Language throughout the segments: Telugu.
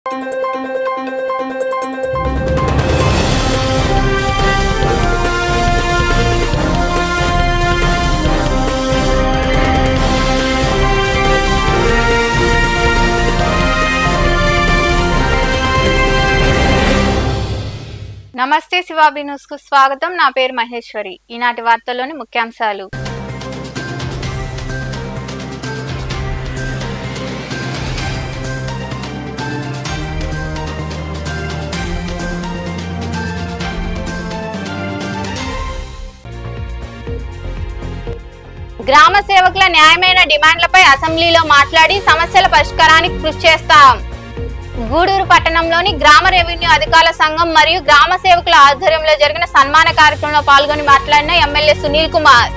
నమస్తే శివాబి న్యూస్ కు స్వాగతం. నా పేరు మహేశ్వరి. ఈనాటి వార్తల్లోని ముఖ్యాంశాలు. గ్రామ సేవకుల న్యాయమైన డిమాండ్లపై అసెంబ్లీలో మాట్లాడి సమస్యల పరిష్కారానికి కృషి చేస్తాం. గూడూరు పట్టణంలోని గ్రామ రెవెన్యూ అధికారుల సంఘం మరియు గ్రామ సేవకుల ఆధ్వర్యంలో జరిగిన సన్మాన కార్యక్రమంలో పాల్గొని మాట్లాడిన ఎమ్మెల్యే సునీల్ కుమార్.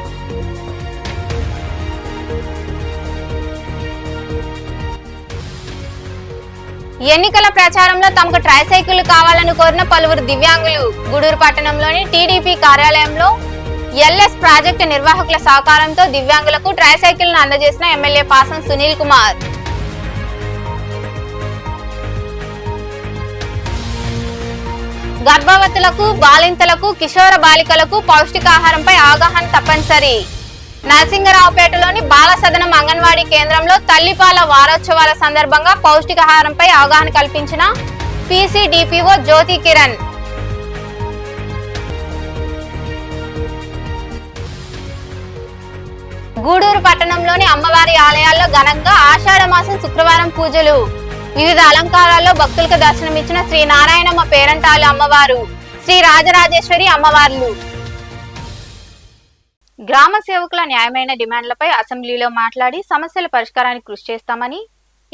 ఎన్నికల ప్రచారంలో తమకు ట్రైసైకిల్ కావాలని కోరిన పలువురు దివ్యాంగులు. గూడూరు పట్టణంలోని టీడీపీ కార్యాలయంలో ఎల్ఎస్ ప్రాజెక్టు నిర్వాహకుల సహకారంతో దివ్యాంగులకు ట్రైసైకిల్ ను అందజేసిన ఎమ్మెల్యే పాసం సునీల్ కుమార్. గర్భవతులకు, బాలింతలకు, కిషోర బాలికలకు పౌష్టికాహారంపై అవగాహన తప్పనిసరి. నరసింగరావుపేటలోని బాల సదనం అంగన్వాడీ కేంద్రంలో తల్లిపాల వారోత్సవాల సందర్భంగా పౌష్టికాహారంపై అవగాహన కల్పించిన పీసీడీపీఓ జ్యోతి కిరణ్. గూడూరు పట్టణంలోని అమ్మవారి ఆలయాల్లో ఘనంగా ఆషాఢ మాసం శుక్రవారం పూజలు. వివిధ అలంకారాల్లో భక్తులకు దర్శనమిచ్చిన శ్రీ నారాయణమ్మ పేరంటాలు అమ్మవారు, శ్రీ రాజరాజేశ్వరి అమ్మవార్లు. గ్రామ సేవకుల న్యాయమైన డిమాండ్లపై అసెంబ్లీలో మాట్లాడి సమస్యల పరిష్కారానికి కృషి చేస్తామని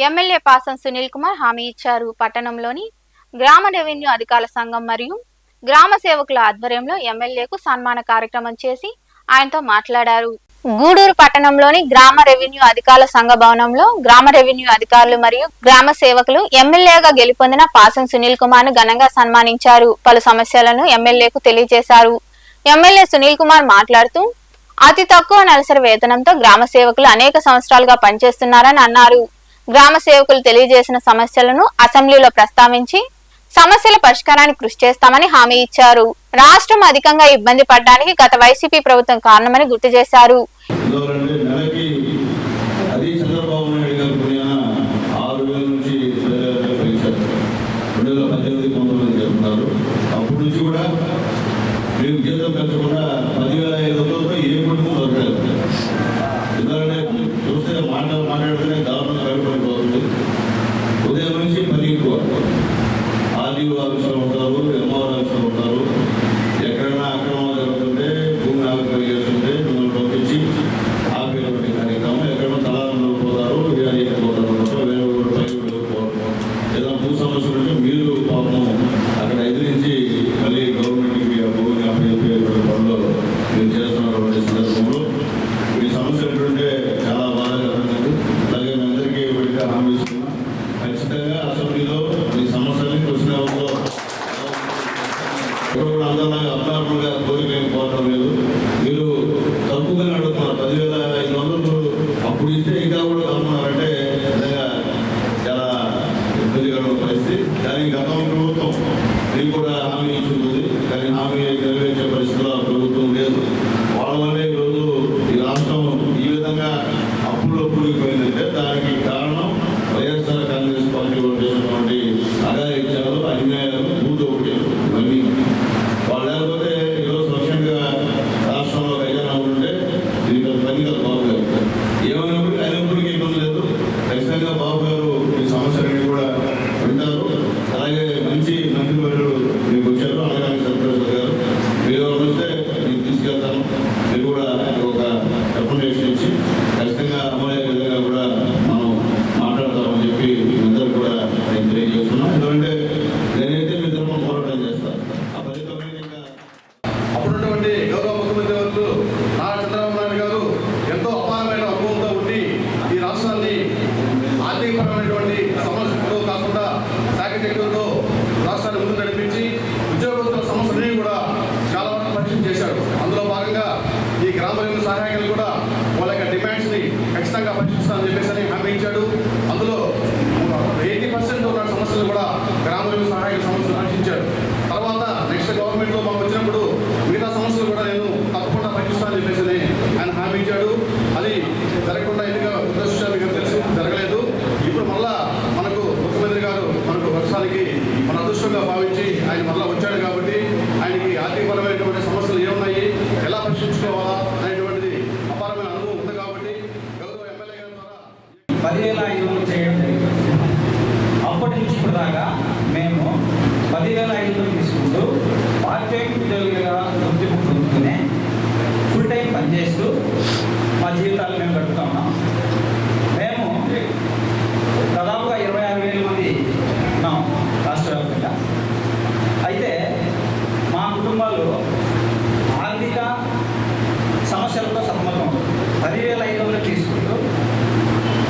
ఎమ్మెల్యే పాసం సునీల్ కుమార్ హామీ ఇచ్చారు. పట్టణంలోని గ్రామ రెవెన్యూ అధికారుల సంఘం మరియు గ్రామ సేవకుల ఆధ్వర్యంలో ఎమ్మెల్యేకు సన్మాన కార్యక్రమం చేసి ఆయనతో మాట్లాడారు. గూడూరు పట్టణంలోని గ్రామ రెవెన్యూ అధికారుల సంఘ భవనంలో గ్రామ రెవెన్యూ అధికారులు మరియు గ్రామ సేవకులు ఎమ్మెల్యేగా గెలుపొందిన పాసం సునీల్ కుమార్ ను ఘనంగా సన్మానించారు. పలు సమస్యలను ఎమ్మెల్యేకు తెలియజేశారు. ఎమ్మెల్యే సునీల్ కుమార్ మాట్లాడుతూ అతి తక్కువ నెలసరి వేతనంతో గ్రామ సేవకులు అనేక సంవత్సరాలుగా పనిచేస్తున్నారని అన్నారు. గ్రామ సేవకులు తెలియజేసిన సమస్యలను అసెంబ్లీలో ప్రస్తావించి సమస్యల పరిష్కారానికి కృషి చేస్తామని హామీ ఇచ్చారు. రాష్ట్రం అధికంగా ఇబ్బంది పడడానికి గత వైసీపీ ప్రభుత్వం కారణమని గుర్తు చేశారు. ఉదయం నుంచి పని ఎక్కువ, ఆర్డీఓ ఆఫీసులో ఉంటారు, ఎంఆర్ ఆఫీసులో ఉంటారు. ఎక్కడైనా అక్రమాలు జరుగుతుంటే, భూమి ఆక్రమణ చేస్తుంటే మిమ్మల్ని పంపించి ఆపేలు పెట్టే కార్యక్రమం. ఎక్కడైనా తలాలను పోతారు, పోతారు, వేరే ఊరు పై పోవడం. ఏదైనా భూ సమస్యలు ఉంటే మీరు పాపం అక్కడ ఎదిరించి మళ్ళీ గవర్నమెంట్కి ఆ భూమిని అప్పచెప్పే పనులు మీరు చేస్తున్నటువంటి సందర్భంలో ఈ సమస్యలు ఉంటుంటే చాలా బాధాకరంగా. అలాగే మీ అందరికీ ఇప్పటికే హామీ ఇస్తున్నాం, ఖచ్చితంగా అసెంబ్లీలో ఈ సమస్యల్ని కృష్ణాలో కూడా అందరిలాగా అబ్నార్మల్గా కోరి మేము పోవడం లేదు. మీరు తక్కువగానే అడుగుతున్నారు. 10,500 అప్పుడు ఇస్తే ఇంకా కూడా కలుపుతున్నారంటే నిజంగా చాలా ఇబ్బందికరమైన పరిస్థితి. కానీ గతంలో ప్రభుత్వం మీకు కూడా హామీ ఇచ్చింది, కానీ హామీ నెరవేర్చే పరిస్థితిలో ప్రభుత్వం లేదు. వాళ్ళ వల్లే ఈరోజు ఈ రాష్ట్రం ఈ విధంగా అప్పులు పోయిందంటే దానికి కారణం వైఎస్ఆర్ కాంగ్రెస్ పార్టీ చేసినటువంటి అఘాయిత్యాలు, అన్యాయాలు, భూదోపిడీలు ఇవన్నీ. వాళ్ళు లేకపోతే ఈరోజు స్వచ్ఛంగా రాష్ట్రంలో ఖజానా ఉంటే దీనికి పనిగా బాబు గారు ఏమైనప్పటికీ అయినప్పటికీ ఇబ్బంది లేదు. ఖచ్చితంగా బాబు గారు ఈ సమస్యలన్నీ కూడా వింటారు. అలాగే మంచి మంత్రివర్యులు మీకు వచ్చారు, అలాగే గ్రామ రెవెన్యూ సహాయక సమస్యలు రక్షించాడు. తర్వాత నెక్స్ట్ గవర్నమెంట్లో మనం వచ్చినప్పుడు మిగతా సమస్యలు కూడా నేను తప్పకుండా పరిష్కరిస్తానని చెప్పేసి ఆయన హామీ ఇచ్చాడు. అది జరగకుండా ఎన్నిక దురదృష్టానికి తెలుసు జరగలేదు. ఇప్పుడు మళ్ళా మనకు ముఖ్యమంత్రి గారు మనకు వర్షానికి మన అదృష్టంగా భావించి ఆయన మళ్ళా వచ్చాడు కాబట్టి ఆయనకి ఆర్థికపరమైనటువంటి సమస్యలు ఏమున్నాయి, ఎలా పరిష్కరించుకోవాలా అనేటువంటిది అపారమైన అనుభవం ఉంది కాబట్టి గౌరవ ఎమ్మెల్యే గారి ద్వారా 10,500 చేయడం జరిగింది. అప్పటి నుంచి ఇప్పుడు దాకా మేము 10,500 తీసుకుంటూ పార్ట్ టైం ఉద్యోగులుగా గుర్తింపు పొందుతూనే ఫుల్ టైం పనిచేస్తూ మా జీవితాలు మేము గడుపుతా ఉన్నాం. మేము దాదాపుగా 26,000 మంది ఉన్నాం రాష్ట్ర వ్యాప్తంగా. అయితే మా కుటుంబాలు ఆర్థిక సమస్యలతో సతమతం. 10,500 తీసుకుంటూ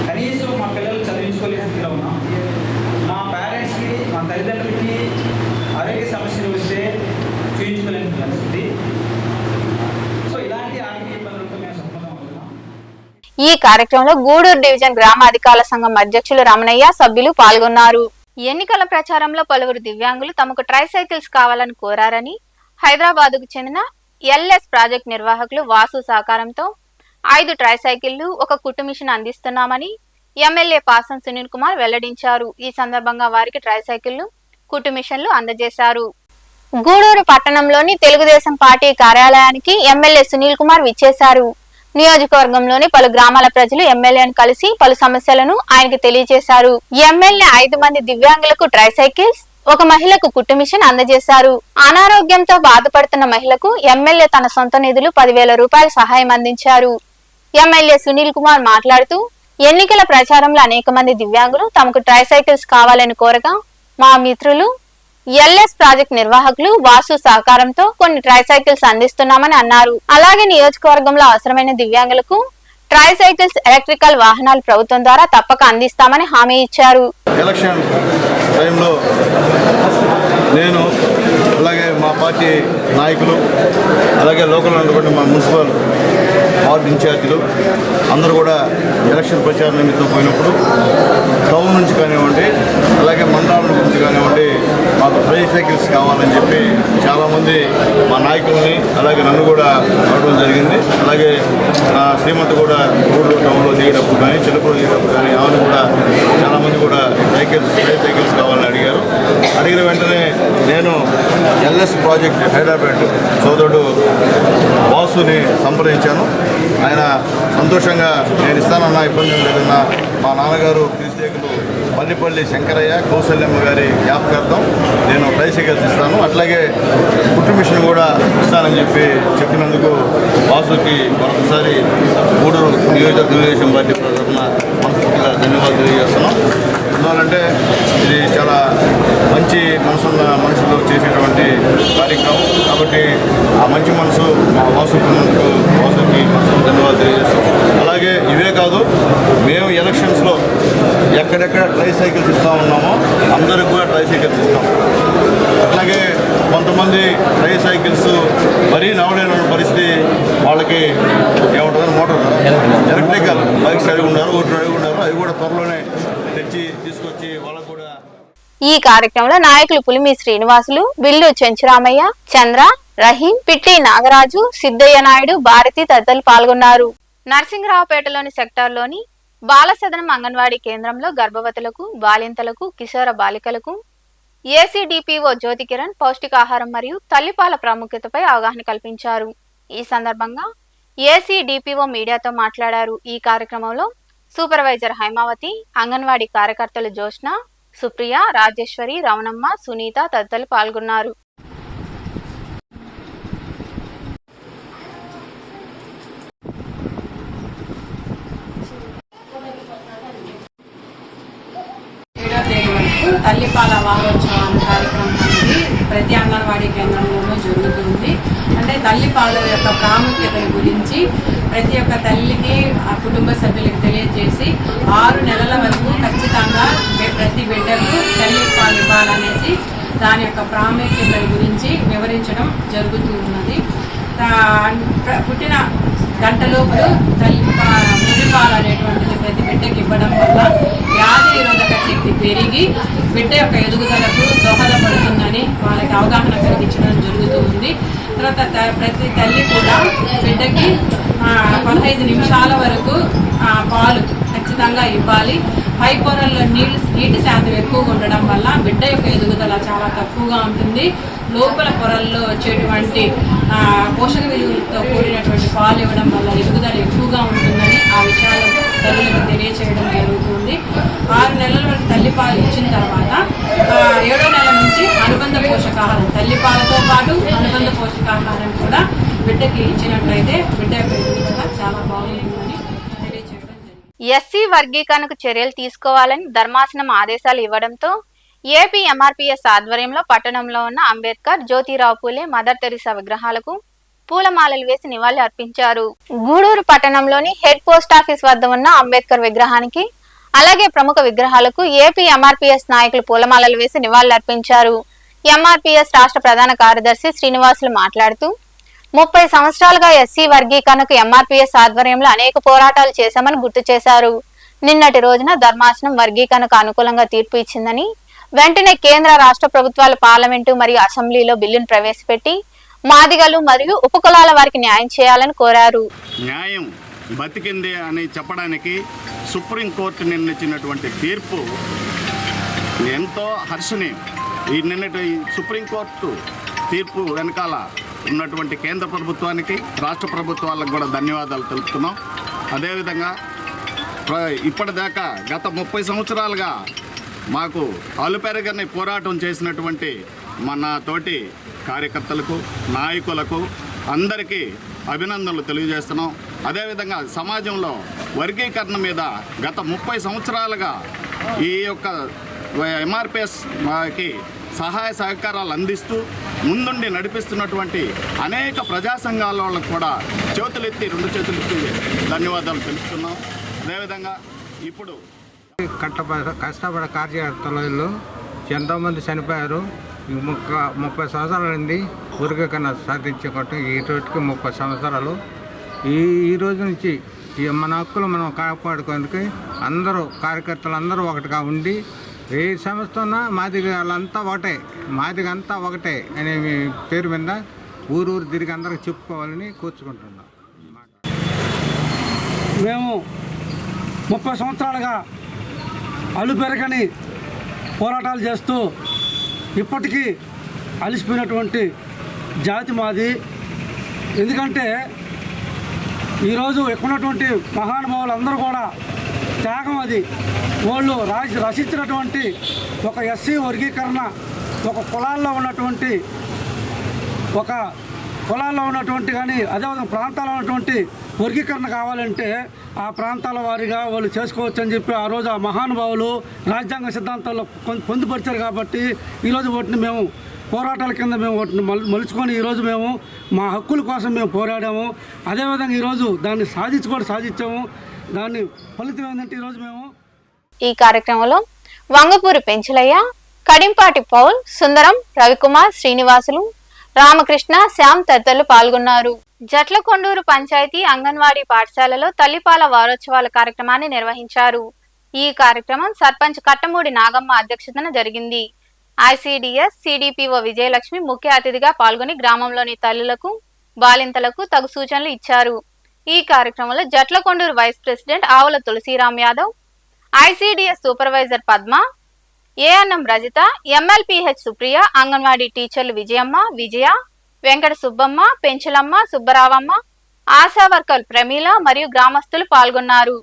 కనీసం మా పిల్లలు చదివించుకోలేని స్థితిలో ఉన్నాం. మా పేరెంట్స్కి, మా తల్లిదండ్రులకి ఆరోగ్య సమస్యలు వస్తే చూయించుకోలేని పరిస్థితి. సో ఇలాంటి ఆర్థిక ఇబ్బందులతో మేము సతమతం అవుతున్నాం. ఈ కార్యక్రమంలో గూడూరు డివిజన్ గ్రామ అధికారుల సంఘం అధ్యక్షులు రమణయ్య, సభ్యులు పాల్గొన్నారు. ఎన్నికల ప్రచారంలో పలువురు దివ్యాంగులు తమకు ట్రైసైకిల్స్ కావాలని కోరారని హైదరాబాద్కు చెందిన ఎల్ఎస్ ప్రాజెక్ట్ నిర్వాహకులు వాసు సహకారంతో 5 ట్రైసైకిళ్లు, 1 కుట్టు మిషన్ అందిస్తున్నామని ఎమ్మెల్యే పాసం సునీల్ కుమార్ వెల్లడించారు. ఈ సందర్భంగా వారికి ట్రైసైకిళ్లు, కుట్టు మిషన్లు అందజేశారు. గూడూరు పట్టణంలోని తెలుగుదేశం పార్టీ కార్యాలయానికి ఎమ్మెల్యే సునీల్ కుమార్ విచ్చేశారు. నియోజకవర్గంలోని పలు గ్రామాల ప్రజలు ఎమ్మెల్యేను కలిసి పలు సమస్యలను ఆయనకు తెలియజేశారు. ఎమ్మెల్యే 5 మంది దివ్యాంగులకు ట్రైసైకిల్స్, 1 మహిళకు కుట్టు మిషన్ అందజేశారు. అనారోగ్యంతో బాధపడుతున్న మహిళకు ఎమ్మెల్యే తన సొంత నిధులు 10,000 రూపాయల సహాయం అందించారు. ఎమ్మెల్యే సునీల్ కుమార్ మాట్లాడుతూ ఎన్నికల ప్రచారంలో అనేక మంది దివ్యాంగులు తమకు ట్రైసైకిల్స్ కావాలని కోరగా మా మిత్రులు ఎల్ఎస్ ప్రాజెక్ట్ నిర్వాహకులు వాసు సహకారంతో కొన్ని ట్రైసైకిల్స్ అందిస్తున్నామని అన్నారు. అలాగే నియోజకవర్గంలో అవసరమైన దివ్యాంగులకు ట్రైసైకిల్స్, ఎలక్ట్రికల్ వాహనాలు ప్రభుత్వం ద్వారా తప్పక అందిస్తామని హామీ ఇచ్చారు. ఎలక్షన్ టైంలో నేను అలాగే మా పార్టీ నాయకులు, అలాగే లోకల్ ఉన్నటువంటి మా మున్సిపల్ వార్డు ఇన్ఛార్జీలు అందరూ కూడా ఎలక్షన్ ప్రచారం నిమిత్తం పోయినప్పుడు టౌన్ నుంచి కానివ్వండి, అలాగే మండలాల నుంచి కానివ్వండి మాకు ట్రైసైకిల్స్ కావాలని చెప్పి చాలామంది మా నాయకుల్ని అలాగే నన్ను కూడా అడగడం జరిగింది. అలాగే శ్రీమంత్ కూడా గూడూరు టౌన్లో దిగేటప్పుడు కానీ, చిలుకూరు దిగేటప్పుడు కానీ ఆమెను కూడా చాలామంది కూడా ట్రైసైకిల్స్ కావాలని అడిగారు. అడిగిన వెంటనే నేను ఎల్ఎస్ ప్రాజెక్ట్ హైదరాబాద్ సోదరుడు వాసుని సంప్రదించాను. ఆయన సంతోషంగా నేను ఇస్తానన్నా ఇబ్బంది లేదన్నా మా నాన్నగారు క్రిస్టియకులు పల్లిపల్లి శంకరయ్య, కౌశల్యమ్మ గారి జ్ఞాపకార్థం నేను ట్రైసైకిల్స్ ఇస్తాను, అట్లాగే కుట్టు మిషన్ కూడా ఇస్తానని చెప్పినందుకు వాసుకి మరొకసారి గూడూరు తెలుగుదేశం పార్టీ తరఫున మనస్ఫూర్తిగా ధన్యవాదాలు తెలియజేస్తున్నాం. ఎందువల్లంటే ఇది చాలా మంచి మనసున్న మనుషులు చేసేటువంటి కార్యక్రమం కాబట్టి ఆ మంచి మనసు మా వాసుకి మనసుకు ధన్యవాదాలు తెలియజేస్తాం. అలాగే ఇవే కాదు, మేము ఎలక్షన్స్లో ఎక్కడెక్కడ ట్రైసైకిల్స్ ఇస్తూ ఉన్నామో అందరికి కూడా ట్రైసైకిల్స్ ఇస్తాం. అట్లాగే కొంతమంది ట్రైసైకిల్స్ మరీ నవలేని పరిస్థితి, వాళ్ళకి ఏమంటారు మోటార్ ఎలక్ట్రికల్ బైక్స్ అడిగి ఉన్నారు, అవి కూడా త్వరలోనే తెచ్చి తీసుకొచ్చి వాళ్ళకు కూడా. ఈ కార్యక్రమంలో నాయకులు పులిమి శ్రీనివాసులు, బిల్లు చెంచురామయ్య, చంద్ర, రహీం, పిట్టి నాగరాజు, సిద్ధయ్య నాయుడు, భారతి తదితరులు పాల్గొన్నారు. నరసింగరావుపేటలోని సెక్టార్లోని బాలసదనం అంగన్వాడీ కేంద్రంలో గర్భవతులకు, బాలింతలకు, కిశోర బాలికలకు ఏసీడీపీఓ జ్యోతి కిరణ్ పౌష్టికాహారం మరియు తల్లిపాల ప్రాముఖ్యతపై అవగాహన కల్పించారు. ఈ సందర్భంగా ఏసీడీపీఓ మీడియాతో మాట్లాడారు. ఈ కార్యక్రమంలో సూపర్వైజర్ హైమావతి, అంగన్వాడీ కార్యకర్తలు జోష్న, సుప్రియ, రాజేశ్వరి, రవణమ్మ, సునీత తదితరులు పాల్గొన్నారు. తల్లిపాల వారోత్సవాల కార్యక్రమం అనేది ప్రతి అంగన్వాడీ కేంద్రంలోనూ జరుగుతుంది. అంటే తల్లిపాల యొక్క ప్రాముఖ్యతల గురించి ప్రతి ఒక్క తల్లికి, ఆ కుటుంబ సభ్యులకు తెలియజేసి 6 నెలల వరకు ఖచ్చితంగా ప్రతి బిడ్డకు తల్లిపాలు ఇవ్వాలనేసి దాని యొక్క ప్రాముఖ్యతల గురించి వివరించడం జరుగుతూ ఉన్నది. పుట్టిన గంటలోపు మురిపాలు అనేటువంటిది ప్రతి బిడ్డకి ఇవ్వడం వల్ల వ్యాధి నిరోధక శక్తి పెరిగి బిడ్డ యొక్క ఎదుగుదలకు దోహదపడుతుందని వాళ్ళకి అవగాహన కలిగించడం జరుగుతుంది. తర్వాత ప్రతి తల్లి కూడా బిడ్డకి 15 నిమిషాల వరకు పాలు ఖచ్చితంగా ఇవ్వాలి. పై పొరల్లో నీటి శాతం ఎక్కువగా ఉండడం వల్ల బిడ్డ యొక్క ఎదుగుదల చాలా తక్కువగా ఉంటుంది. లోపల పొరల్లో వచ్చేటువంటి పోషక విలువలతో కూడినటువంటి పాలు ఇవ్వడం వల్ల ఎదుగుదల ఎక్కువగా ఉంటుందని ఆ విషయాలు తల్లులకు తెలియచేయడం జరుగుతుంది. 6 నెలల వరకు తల్లిపాలు ఇచ్చిన తర్వాత 7వ నెల నుంచి అనుబంధ పోషకాహారం, తల్లిపాలతో పాటు అనుబంధ పోషకాహారం కూడా బిడ్డకి ఇచ్చినట్లయితే బిడ్డ యొక్క ఎదుగుదల చాలా బాగుంటుందని తెలియచేయడం జరిగింది. ఎస్సీ వర్గీకరణకు చర్యలు తీసుకోవాలని ధర్మాసనం ఆదేశాలు ఇవ్వడంతో ఏపీ ఎంఆర్పీఎస్ ఆధ్వర్యంలో పట్టణంలో ఉన్న అంబేద్కర్, జ్యోతిరావు పూలే, మదర్ తెరిసా విగ్రహాలకు పూలమాలలు వేసి నివాళులు అర్పించారు. గూడూరు పట్టణంలోని హెడ్ పోస్ట్ ఆఫీస్ వద్ద ఉన్న అంబేద్కర్ విగ్రహానికి అలాగే ప్రముఖ విగ్రహాలకు ఏపీ ఎంఆర్పీఎస్ నాయకులు పూలమాలలు వేసి నివాళులు అర్పించారు. ఎంఆర్పీఎస్ రాష్ట్ర ప్రధాన కార్యదర్శి శ్రీనివాసులు మాట్లాడుతూ 30 సంవత్సరాలుగా ఎస్సీ వర్గీకరణకు ఎంఆర్పీఎస్ ఆధ్వర్యంలో అనేక పోరాటాలు చేశామని గుర్తు చేశారు. నిన్నటి రోజున ధర్మాసనం వర్గీకరణకు అనుకూలంగా తీర్పు ఇచ్చిందని, వెంటనే కేంద్ర రాష్ట్ర ప్రభుత్వాల పార్లమెంటు మరియు అసెంబ్లీలో బిల్లును ప్రవేశపెట్టి మాదిగలు మరియు ఉపకులాల వారికి న్యాయం చేయాలని కోరారు. న్యాయం బతికింది అని చెప్పడానికి సుప్రీంకోర్టు నిర్ణయించినటువంటి తీర్పు ఎంతో హర్షణీయం. ఈ నిన్నటి సుప్రీంకోర్టు తీర్పు వెనకాల ఉన్నటువంటి కేంద్ర ప్రభుత్వానికి, రాష్ట్ర ప్రభుత్వాలకు కూడా ధన్యవాదాలు తెలుపుతున్నాం. అదేవిధంగా ఇప్పటిదాకా గత 30 సంవత్సరాలుగా మాకు అలుపెరగని పోరాటం చేసినటువంటి మన తోటి కార్యకర్తలకు, నాయకులకు అందరికీ అభినందనలు తెలియజేస్తున్నాం. అదేవిధంగా సమాజంలో వర్గీకరణ మీద గత 30 సంవత్సరాలుగా ఈ యొక్క ఎంఆర్పిఎస్కి సహాయ సహకారాలు అందిస్తూ ముందుండి నడిపిస్తున్నటువంటి అనేక ప్రజా సంఘాల వాళ్ళకు కూడా చేతులెత్తి 2 చేతులెత్తి ధన్యవాదాలు తెలుపుతున్నాం. అదేవిధంగా ఇప్పుడు కష్టపడే కార్యకర్తలు ఎంతోమంది చనిపోయారు. 30 సంవత్సరాలండి వర్గీకరణ సాధించుకుంటూ ఈ రోజుకి 30 సంవత్సరాలు. ఈ రోజు నుంచి మన హక్కులు మనం కాపాడుకోవడానికి అందరూ కార్యకర్తలు అందరూ ఒకటిగా ఉండి ఏ సంస్థ ఉన్నా మాదిగంతా ఒకటే, మాదిగంతా ఒకటే అనే పేరు మీద ఊరు తిరిగి అందరికి చెప్పుకోవాలని కూర్చుకుంటున్నాం. మేము 30 సంవత్సరాలుగా అలుపెరగని పోరాటాలు చేస్తూ ఇప్పటికీ అలిసిపోయినటువంటి జాతి మాది. ఎందుకంటే ఈరోజు ఎక్కున్నటువంటి మహానుభావులు అందరూ కూడా త్యాగం అది. వాళ్ళు రచించినటువంటి ఒక ఎస్సీ వర్గీకరణ ఒక కులాల్లో ఉన్నటువంటి కానీ అదేవిధంగా ప్రాంతాల్లో ఉన్నటువంటి వర్గీకరణ కావాలంటే ఆ ప్రాంతాల వారీగా వాళ్ళు చేసుకోవచ్చు అని చెప్పి ఆ రోజు ఆ మహానుభావులు రాజ్యాంగ సిద్ధాంతాల్లో పొందుపరిచారు. కాబట్టి ఈరోజు వాటిని మేము పోరాటాల కింద మేము వాటిని మలుచుకొని ఈరోజు మేము మా హక్కుల కోసం మేము పోరాడాము. అదేవిధంగా ఈరోజు దాన్ని సాధించాము. దాన్ని ఫలితం ఏంటంటే ఈరోజు మేము ఈ కార్యక్రమంలో వంగపూరి పెంచులయ్య, కడింపాటి పౌల్, సుందరం, రవికుమార్, శ్రీనివాసులు, రామకృష్ణ, శ్యామ్ తదితరులు పాల్గొన్నారు. జట్లకొండూరు పంచాయతీ అంగన్వాడీ పాఠశాలలో తల్లిపాల వారోత్సవాల కార్యక్రమాన్ని నిర్వహించారు. ఈ కార్యక్రమం సర్పంచ్ కట్టమూడి నాగమ్మ అధ్యక్షతన జరిగింది. ఐసిడిఎస్ సిడిపిఓ విజయలక్ష్మి ముఖ్య అతిథిగా పాల్గొని గ్రామంలోని తల్లులకు, బాలింతలకు తగు సూచనలు ఇచ్చారు. ఈ కార్యక్రమంలో జట్లకొండూరు vice president Avula Tulasiram Yadav, ICDS supervisor Padma, ANM Rajitha, MLPH Supriya, anganwadi టీచర్లు విజయమ్మ, విజయ, వెంకట సుబ్బమ్మ, పెంచలమ్మ, సుబ్బరావమ్మ, ఆశా వర్కర్ ప్రమీల మరియు గ్రామస్తులు పాల్గొన్నారు.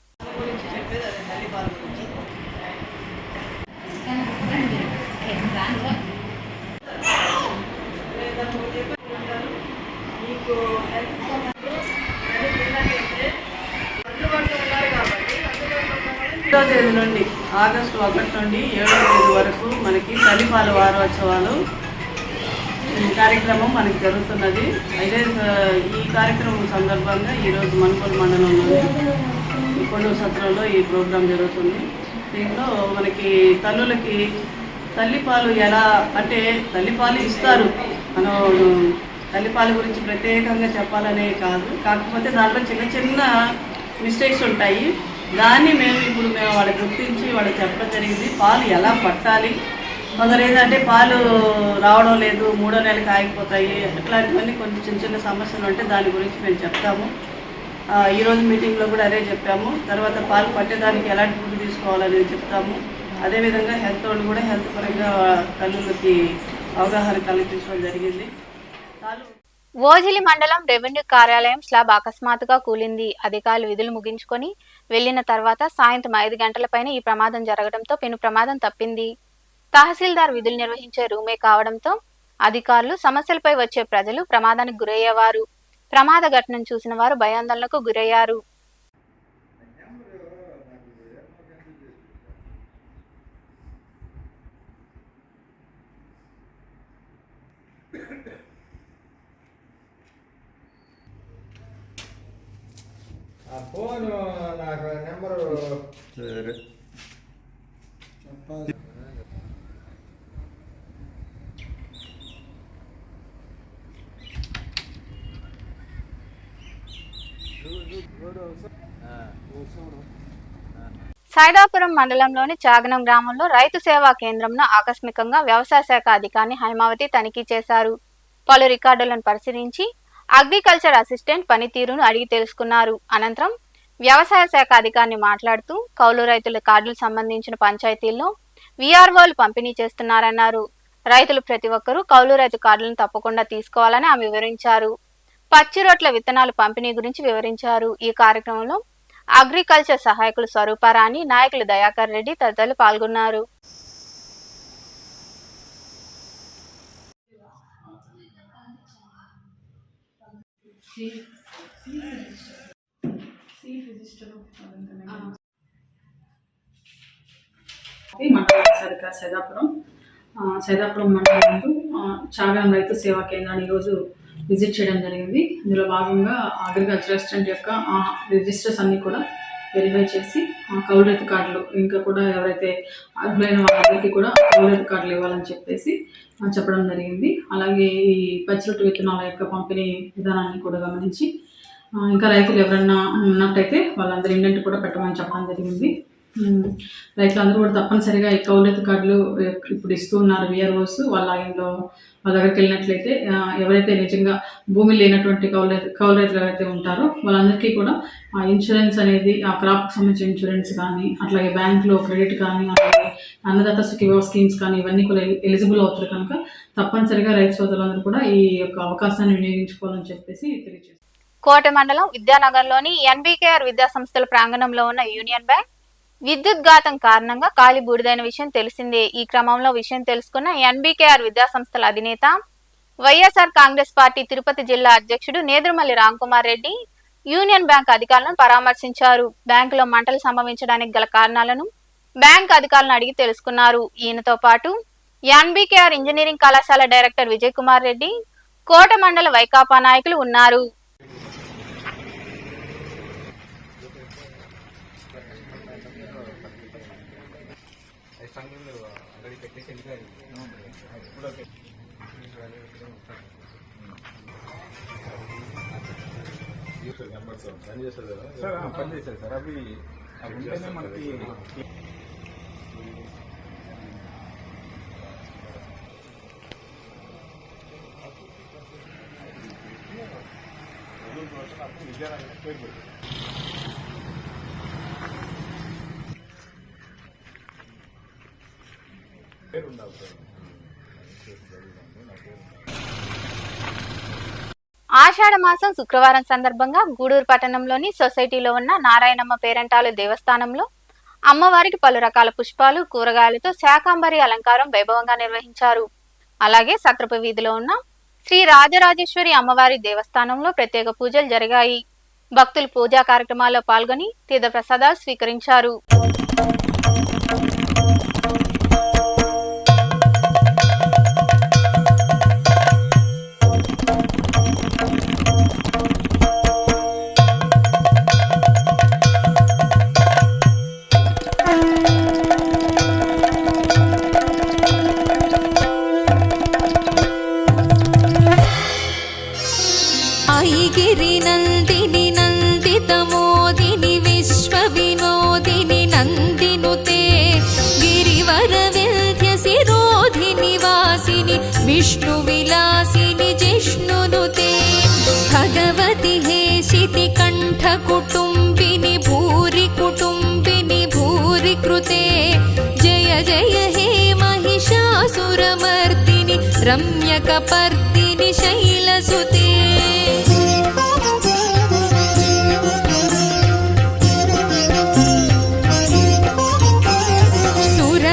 తేదీ నుండి ఆగస్టు 1 నుండి 7వ తేదీ వరకు మనకి తల్లిపాల వారోత్సవాలు కార్యక్రమం మనకి జరుగుతున్నది. అయితే ఈ కార్యక్రమం సందర్భంగా ఈరోజు మనుగోలు మండలంలోని కొండూరు సత్రంలో ఈ ప్రోగ్రాం జరుగుతుంది. దీంట్లో మనకి తల్లులకి తల్లిపాలు ఎలా అంటే తల్లిపాలు ఇస్తారు మనం తల్లిపాల గురించి ప్రత్యేకంగా చెప్పాలనే కాదు, కాకపోతే దాంట్లో చిన్న చిన్న మిస్టేక్స్ ఉంటాయి. దాన్ని మేము వాళ్ళకి గుర్తించి వాళ్ళకి చెప్పడం జరిగింది. పాలు ఎలా పట్టాలి, కొందరు ఏంటంటే పాలు రావడం లేదు, 3వ నెలకి ఆగిపోతాయి, అట్లాంటివన్నీ కొన్ని చిన్న చిన్న సమస్యలు ఉంటే దాని గురించి మేము చెప్తాము. ఈరోజు మీటింగ్లో కూడా అదే చెప్పాము. తర్వాత పాలు పట్టేదానికి ఎలాంటి ఫుడ్ తీసుకోవాలనేది చెప్తాము. అదేవిధంగా హెల్త్ వాళ్ళు కూడా హెల్త్ పరంగా తల్లులకి అవగాహన కల్పించడం జరిగింది. ఓజిలి మండలం రెవెన్యూ కార్యాలయం స్లాబ్ అకస్మాత్తుగా కూలింది. అధికారులు విధులు ముగించుకొని వెళ్లిన తర్వాత సాయంత్రం 5 గంటలపైన ఈ ప్రమాదం జరగడంతో పెను ప్రమాదం తప్పింది. తహసీల్దార్ విధులు నిర్వహించే రూమే కావడంతో అధికారులు, సమస్యలపై వచ్చే ప్రజలు ప్రమాదానికి గురయ్యేవారు. ప్రమాద ఘటనను చూసిన వారు భయాందోళనకు గురయ్యారు. ఫోన్ నాకు నెంబరు సైదాపురం మండలంలోని చాగనం గ్రామంలో రైతు సేవా కేంద్రంలో ఆకస్మికంగా వ్యవసాయ శాఖ అధికారిని హైమావతి తనిఖీ చేశారు. పలు రికార్డులను పరిశీలించి అగ్రికల్చర్ అసిస్టెంట్ పనితీరును అడిగి తెలుసుకున్నారు. అనంతరం వ్యవసాయ శాఖ అధికారిని మాట్లాడుతూ కౌలు రైతుల కార్డులకు సంబంధించిన పంచాయతీల్లో వీఆర్ఓలు పంపిణీ చేస్తున్నారన్నారు. రైతులు ప్రతి ఒక్కరూ కౌలు రైతు కార్డులను తప్పకుండా తీసుకోవాలని ఆమె వివరించారు. పచ్చి రొట్ల విత్తనాలు పంపిణీ గురించి వివరించారు. ఈ కార్యక్రమంలో అగ్రికల్చర్ సహాయకులు స్వరూపారాణి, నాయకులు దయాకర్ రెడ్డి తదితరులు పాల్గొన్నారు. సైదాపురం మండలంలో చాగనం రైతు సేవా కేంద్రాన్ని ఈరోజు విజిట్ చేయడం జరిగింది. ఇందులో భాగంగా అగ్రికల్చర్ అసిస్టెంట్ యొక్క రిజిస్టర్స్ అన్నీ కూడా వెరిఫై చేసి కౌలు రైతు కార్డులు ఇంకా కూడా ఎవరైతే అర్హులైన వాళ్ళందరికీ కూడా కౌలు రైతు కార్డులు ఇవ్వాలని చెప్పేసి చెప్పడం జరిగింది. అలాగే ఈ పచ్చిరొట్టు విత్తనాల యొక్క పంపిణీ విధానాన్ని కూడా గమనించి ఇంకా రైతులు ఎవరన్నా ఉన్నట్టయితే వాళ్ళందరూ ఇండెంట్ కూడా పెట్టమని చెప్పడం జరిగింది. రైతులందరూ కూడా తప్పనిసరిగా ఈ కౌలు రైతు కార్డులు ఇప్పుడు ఇస్తూ ఉన్నారు విఆర్ఓస్. వాళ్ళ దగ్గరికి వెళ్ళినట్లయితే ఎవరైతే నిజంగా భూమి లేనటువంటి కౌలు రైతులు ఎవరైతే ఉంటారో వాళ్ళందరికీ కూడా ఆ ఇన్సూరెన్స్ అనేది, ఆ క్రాప్కి సంబంధించిన ఇన్సూరెన్స్ కానీ, అట్లాగే బ్యాంకులో క్రెడిట్ కానీ, అలాగే అన్నదాత సుఖీభావ స్కీమ్స్ కానీ ఇవన్నీ కూడా ఎలిజిబుల్ అవుతారు కనుక తప్పనిసరిగా రైతు సోదరులందరూ కూడా ఈ యొక్క అవకాశాన్ని వినియోగించుకోవాలని చెప్పేసి తెలియజేస్తారు. కోట మండలం విద్యానగర్లోని ఎన్బీకేఆర్ విద్యా సంస్థల ప్రాంగణంలో ఉన్న యూనియన్ బ్యాంక్ విద్యుత్ ఘాతం కారణంగా కాలి బూడిదైన విషయం తెలిసిందే. ఈ క్రమంలో విషయం తెలుసుకున్న ఎన్బీకేఆర్ విద్యా సంస్థల అధినేత, వైఎస్ఆర్ కాంగ్రెస్ పార్టీ తిరుపతి జిల్లా అధ్యక్షుడు నేదురుమల్లి రామ్కుమార్ రెడ్డి యూనియన్ బ్యాంక్ అధికారులను పరామర్శించారు. బ్యాంకులో మంటలు సంభవించడానికి గల కారణాలను బ్యాంక్ అధికారులను అడిగి తెలుసుకున్నారు. ఈయనతో పాటు ఎన్బీకేఆర్ ఇంజనీరింగ్ కళాశాల డైరెక్టర్ విజయ్ కుమార్ రెడ్డి, కోట మండల వైకాపా నాయకులు ఉన్నారు. పనిచేస్తారు సార్ అవి ఉంటేనే మనకి ఆషాఢ మాసం శుక్రవారం సందర్భంగా గూడూరు పట్టణంలోని సొసైటీలో ఉన్న నారాయణమ్మ పేరంటాలు దేవస్థానంలో అమ్మవారికి పలు రకాల పుష్పాలు, కూరగాయలతో శాకాంబరి అలంకారం వైభవంగా నిర్వహించారు. అలాగే సత్రపు వీధిలో ఉన్న శ్రీ రాజరాజేశ్వరి అమ్మవారి దేవస్థానంలో ప్రత్యేక పూజలు జరిగాయి. భక్తులు పూజా కార్యక్రమాల్లో పాల్గొని తీర్థప్రసాదాలు స్వీకరించారు. विष्णुविलासिनि जिष्णुनुते भगवति हेशिति कण्ठकुटुम्बिनि भूरि कुटुम्बिनि भूरि कृते जय जय हे महिषासुरमर्दिनि रम्यकपर्दिनि शैलसुते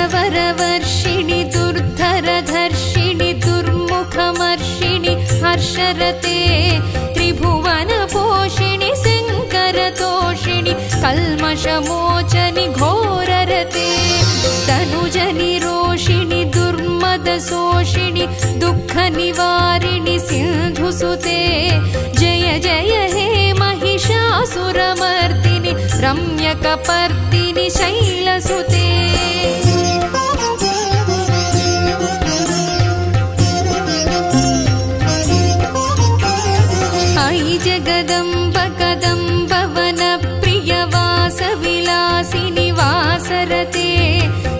सुरवरवर्षिणि दुर्धरधर्षिणि दुर्मुखमर्षिणि हर्षरते त्रिभुवनपोषिणि शङ्करतोषिणि कल्मषमोचनि घोररते तनुजनिरोषिणि दुर्मदशोषिणि दुःखनिवारिणि सिन्धुसुते जय जय हे महिषासुरमर्दिनि रम्यकपर्दिनि शैलसुते अयि जगदम्ब कदम्ब वनप्रियवासविलासिनि वासरते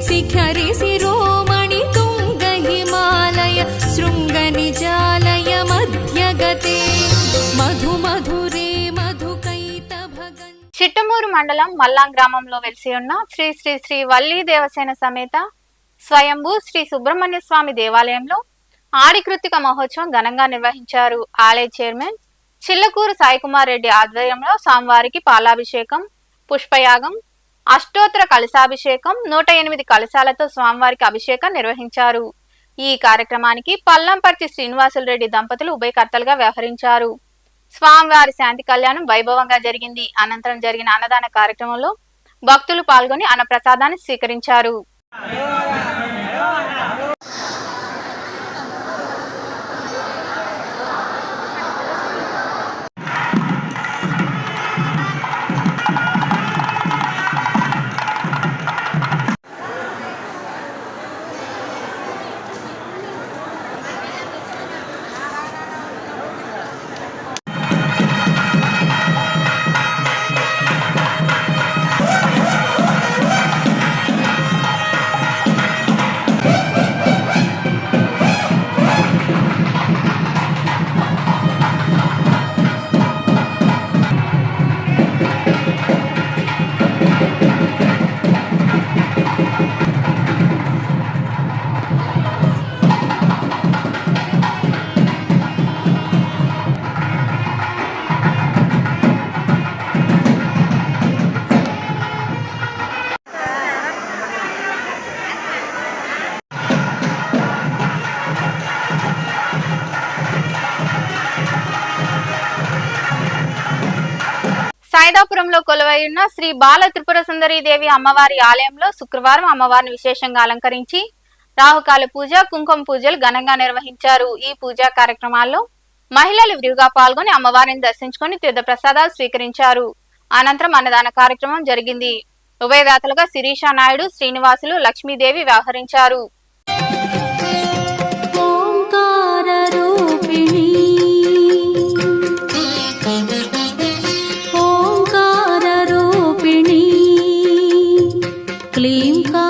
शिखरि शिरोमणि तुङ्ग हिमालय शृङ्गनिजालय मध्यगते मधु मधुरे मधुकैतभगन् చిట్టమూరు మండలం మల్లాం గ్రామంలో వెలిసి ఉన్న శ్రీ శ్రీ శ్రీ వల్లీ దేవసేన సమేత స్వయంభూ శ్రీ సుబ్రహ్మణ్య స్వామి దేవాలయంలో ఆడి కృత్తిక మహోత్సవం ఘనంగా నిర్వహించారు. ఆలయ చైర్మన్ చిల్లకూరు సాయికుమార్ రెడ్డి ఆధ్వర్యంలో స్వామివారికి పాలాభిషేకం, పుష్పయాగం, అష్టోత్తర కలశాభిషేకం, 108 కలశాలతో స్వామివారికి అభిషేకం నిర్వహించారు. ఈ కార్యక్రమానికి పల్లంపర్తి శ్రీనివాసులు రెడ్డి దంపతులు ఉభయకర్తలుగా వ్యవహరించారు. స్వామివారి శాంతి కళ్యాణం వైభవంగా జరిగింది. అనంతరం జరిగిన అన్నదాన కార్యక్రమంలో భక్తులు పాల్గొని అన్నప్రసాదాన్ని స్వీకరించారు. సైదాపురంలో కొలువై ఉన్న శ్రీ బాల త్రిపుర సుందరీ దేవి అమ్మవారి ఆలయంలో శుక్రవారం అమ్మవారిని విశేషంగా అలంకరించి రాహుకాల పూజ, కుంకుమ పూజలు ఘనంగా నిర్వహించారు. ఈ పూజా కార్యక్రమాల్లో మహిళలు విరివిగా పాల్గొని అమ్మవారిని దర్శించుకుని తీర్థ ప్రసాదాలు స్వీకరించారు. అనంతరం అన్నదాన కార్యక్రమం జరిగింది. ఉభయదాతలుగా శిరీష నాయుడు, శ్రీనివాసులు, లక్ష్మీదేవి వ్యవహరించారు.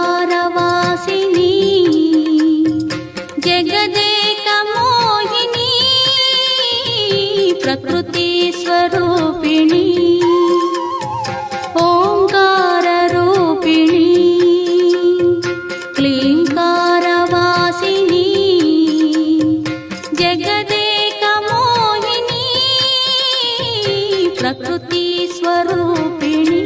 क्लींकारवासिनी जगदेक मोहिनी प्रकृति स्वरूपिणी ओंकार रूपिणी क्लींकारवासिनी जगदेक मोहिनी प्रकृति स्वरूपिणी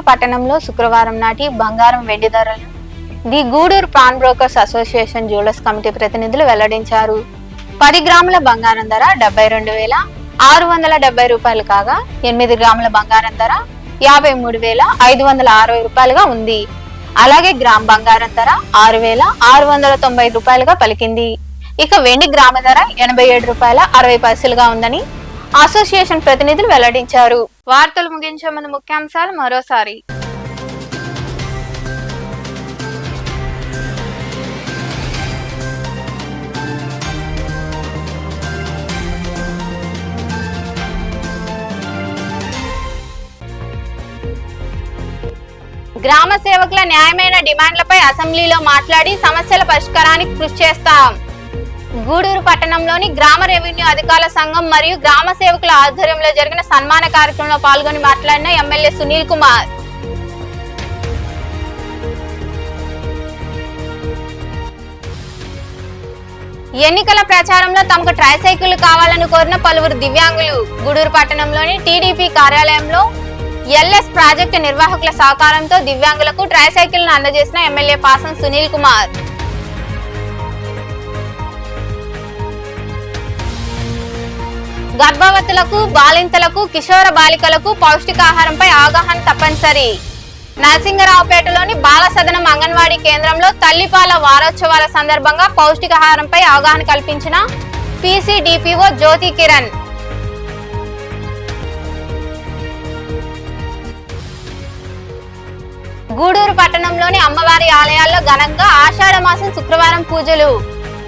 పట్టణంలో శుక్రవారం నాటి బంగారం వెండి ధరలు the Gudur pawn brokers association jewellers committee ప్రతినిధులు వెల్లడించారు. 10 గ్రాముల బంగారం ధర 72,670 రూపాయలు కాగా 8 గ్రాముల బంగారం ధర 53,560 రూపాయలుగా ఉంది. అలాగే గ్రామ్ బంగారం ధర 6,690 రూపాయలుగా పలికింది. ఇక వెండి గ్రామ ధర 87,60 ఉందని అసోసియేషన్ ప్రతినిధులు వెల్లడించారు. వార్తలు ముగించే ముందు ముఖ్యాంశాలు మరోసారి. గ్రామ సేవకుల న్యాయమైన డిమాండ్లపై అసెంబ్లీలో మాట్లాడి సమస్యల పరిష్కారానికి కృషి చేస్తాం. గూడూరు పట్టణంలోని గ్రామ రెవెన్యూ అధికారుల సంఘం మరియు గ్రామ సేవకుల ఆధ్వర్యంలో జరిగిన సన్మాన కార్యక్రమంలో పాల్గొని మాట్లాడిన ఎమ్మెల్యే సునీల్ కుమార్. ఎన్నికల ప్రచారంలో తమకు ట్రైసైకిల్ కావాలని కోరిన పలువురు దివ్యాంగులు. గూడూరు పట్టణంలోని టీడీపీ కార్యాలయంలో ఎల్ఎస్ ప్రాజెక్టు నిర్వాహకుల సహకారంతో దివ్యాంగులకు ట్రైసైకిల్ ను అందజేసిన ఎమ్మెల్యే పాసం సునీల్ కుమార్. గర్భవతులకు, బాలింతలకు, కిషోర బాలికలకు పౌష్టికాహారంపై అవగాహన తప్పనిసరి. నరసింగరావుపేటలోని బాల సదనం అంగన్వాడీ కేంద్రంలో తల్లిపాల వారోత్సవాల సందర్భంగా పౌష్టికాహారంపై అవగాహన కల్పించిన పీసీడీపీఓ జ్యోతి కిరణ్. గూడూరు పట్టణంలోని అమ్మవారి ఆలయాల్లో ఘనంగా ఆషాఢ మాసం శుక్రవారం పూజలు.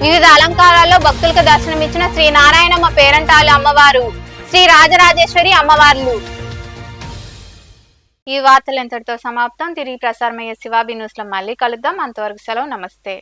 వివిధ అలంకారాల్లో భక్తులకు దర్శనమిచ్చిన శ్రీ నారాయణమ్మ పేరంటాలు అమ్మవారు, శ్రీ రాజరాజేశ్వరి అమ్మవార్లు. ఈ వార్తలు ఎంతటితో సమాప్తం. తిరిగి ప్రసారమయ్యే శివాబి న్యూస్ లో మళ్ళీ కలుద్దాం. అంతవరకు సెలవు. నమస్తే.